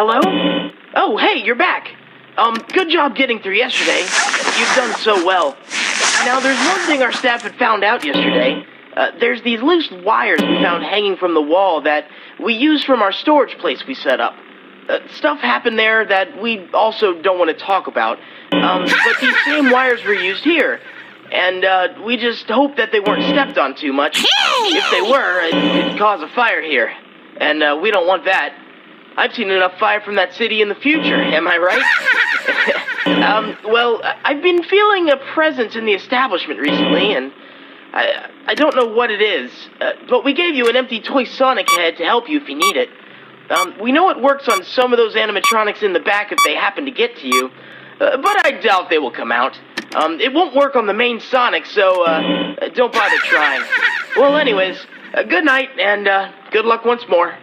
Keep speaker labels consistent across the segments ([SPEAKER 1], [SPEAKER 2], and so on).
[SPEAKER 1] Hello? Oh, hey, you're back. Good job getting through yesterday. You've done so well. Now, there's one thing our staff had found out yesterday. There's these loose wires we found hanging from the wall that we used from our storage place we set up. Stuff happened there that we also don't want to talk about. But these same wires were used here. And, we just hope that they weren't stepped on too much. If they were, it could cause a fire here. And, we don't want that. I've seen enough fire from that city in the future, am I right? Well, I've been feeling a presence in the establishment recently, and I don't know what it is, but we gave you an empty toy Sonic head to help you if you need it. We know it works on some of those animatronics in the back if they happen to get to you, but I doubt they will come out. It won't work on the main Sonic, so, don't bother trying. Well, anyways, good night, and, good luck once more.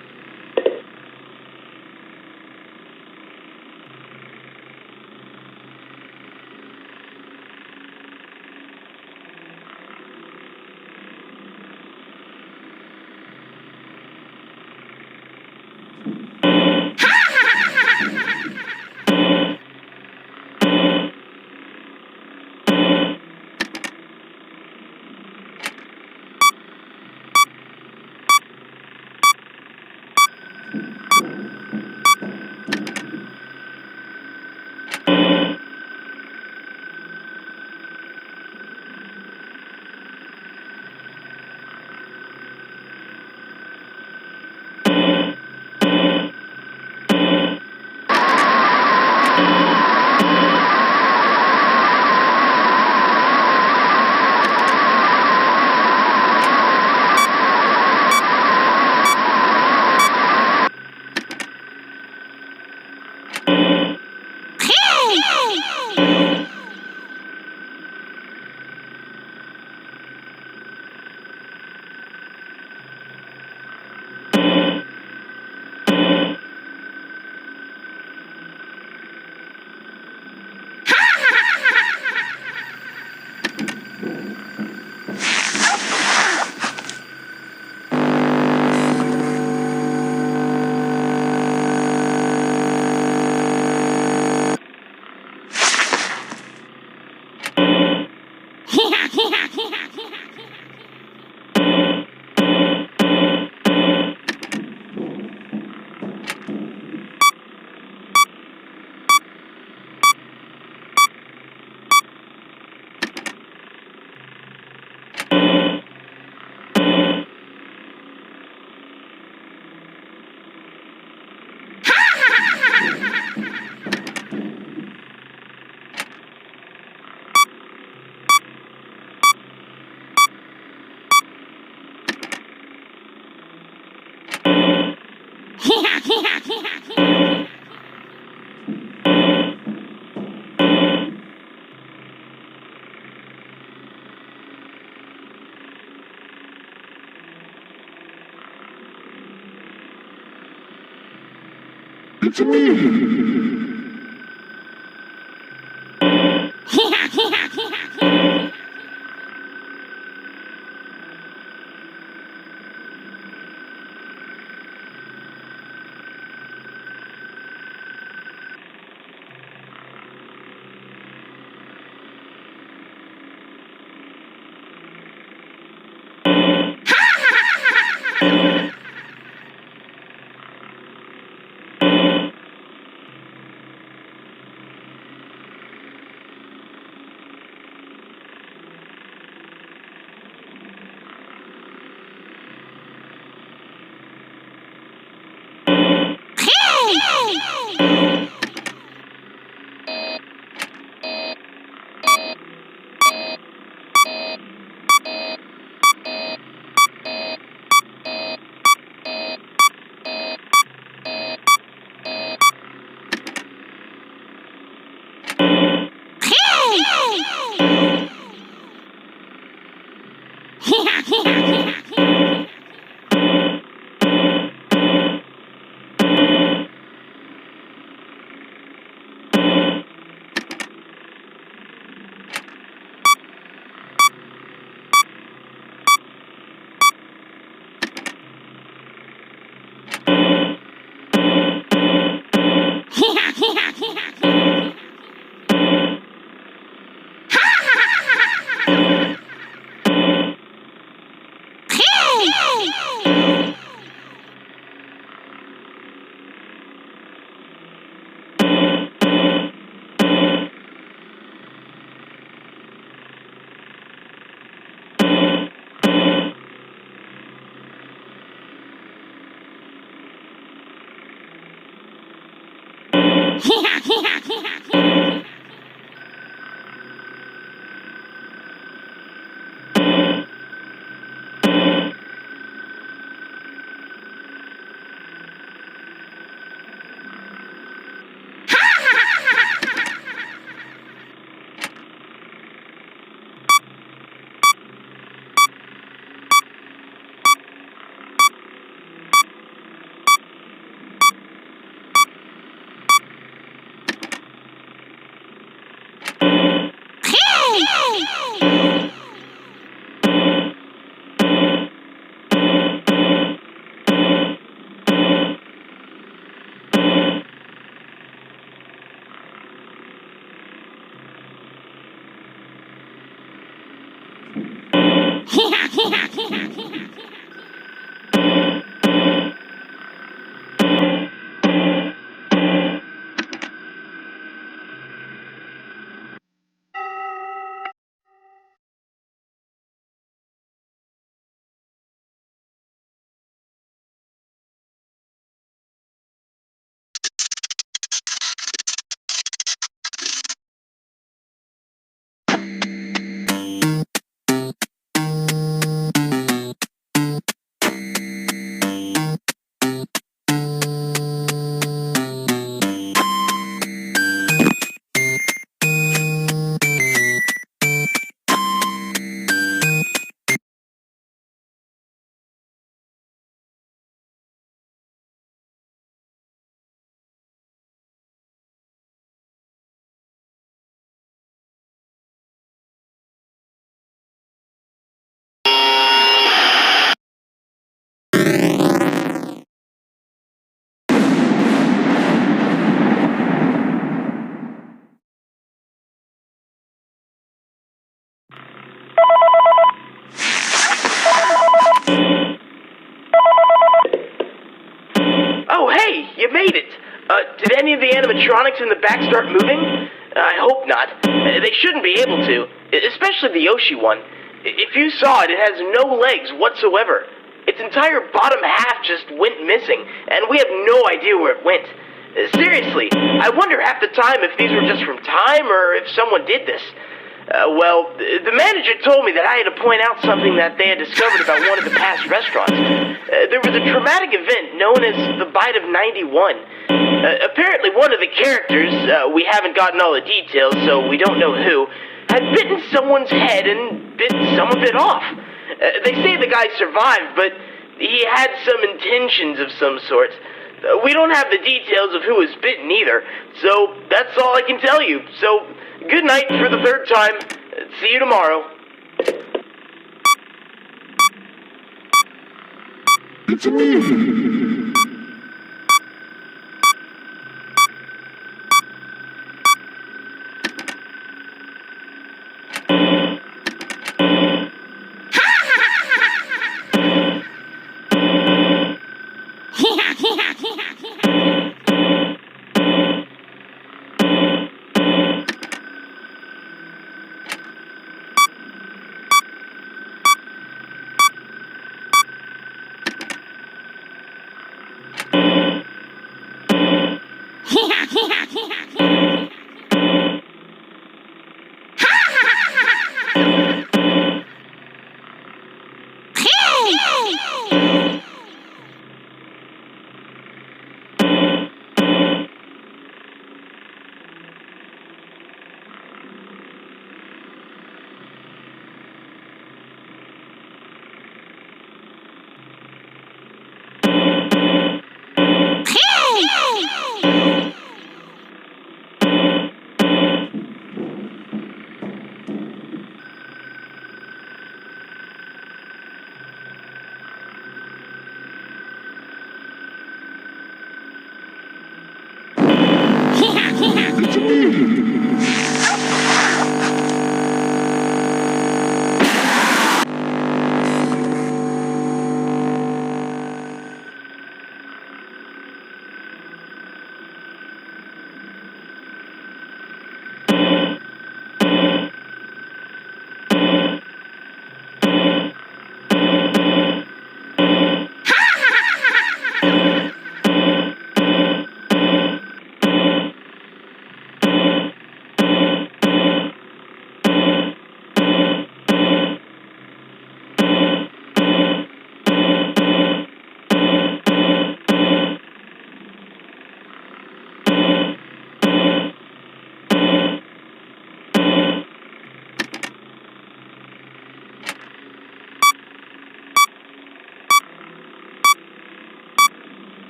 [SPEAKER 2] It's me!
[SPEAKER 1] Oh, hey, you made it. Did any of the animatronics in the back start moving? I hope not. They shouldn't be able to, especially the Yoshi one. If you saw it, it has no legs whatsoever. Its entire bottom half just went missing, and we have no idea where it went. Seriously, I wonder half the time if these were just from time or if someone did this. Well, the manager told me that I had to point out something that they had discovered about one of the past restaurants. There was a traumatic event known as the Bite of 91. Apparently one of the characters, we haven't gotten all the details, so we don't know who, had bitten someone's head and bit some of it off. They say the guy survived, but he had some intentions of some sort. We don't have the details of who was bitten either, so that's all I can tell you. So, good night for the third time. See you tomorrow.
[SPEAKER 2] It's me!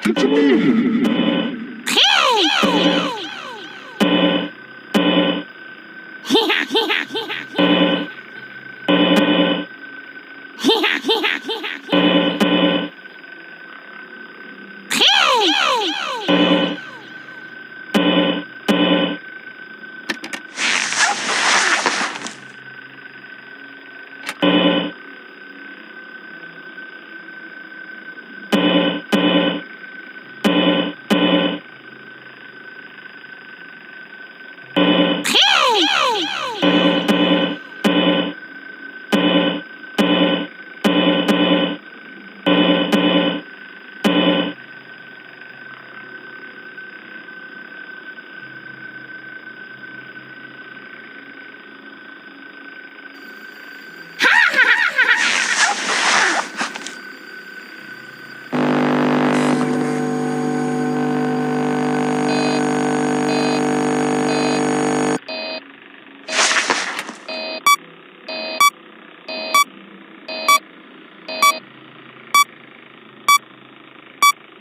[SPEAKER 2] It's me!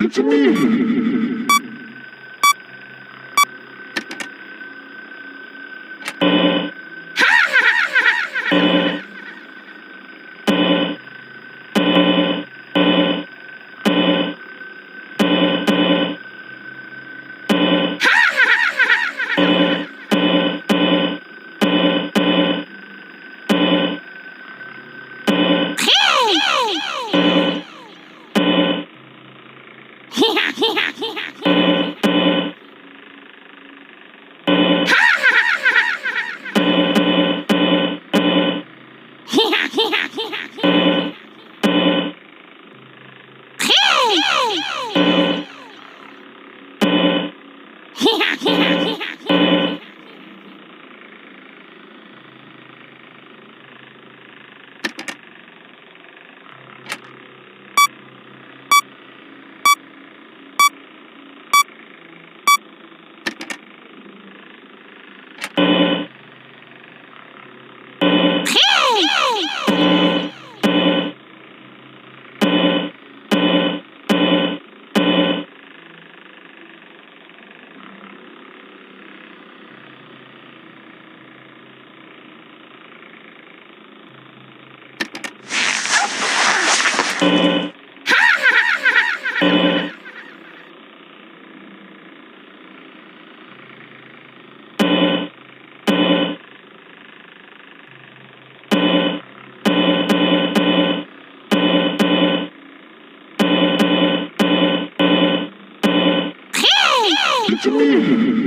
[SPEAKER 2] It's me! It's me!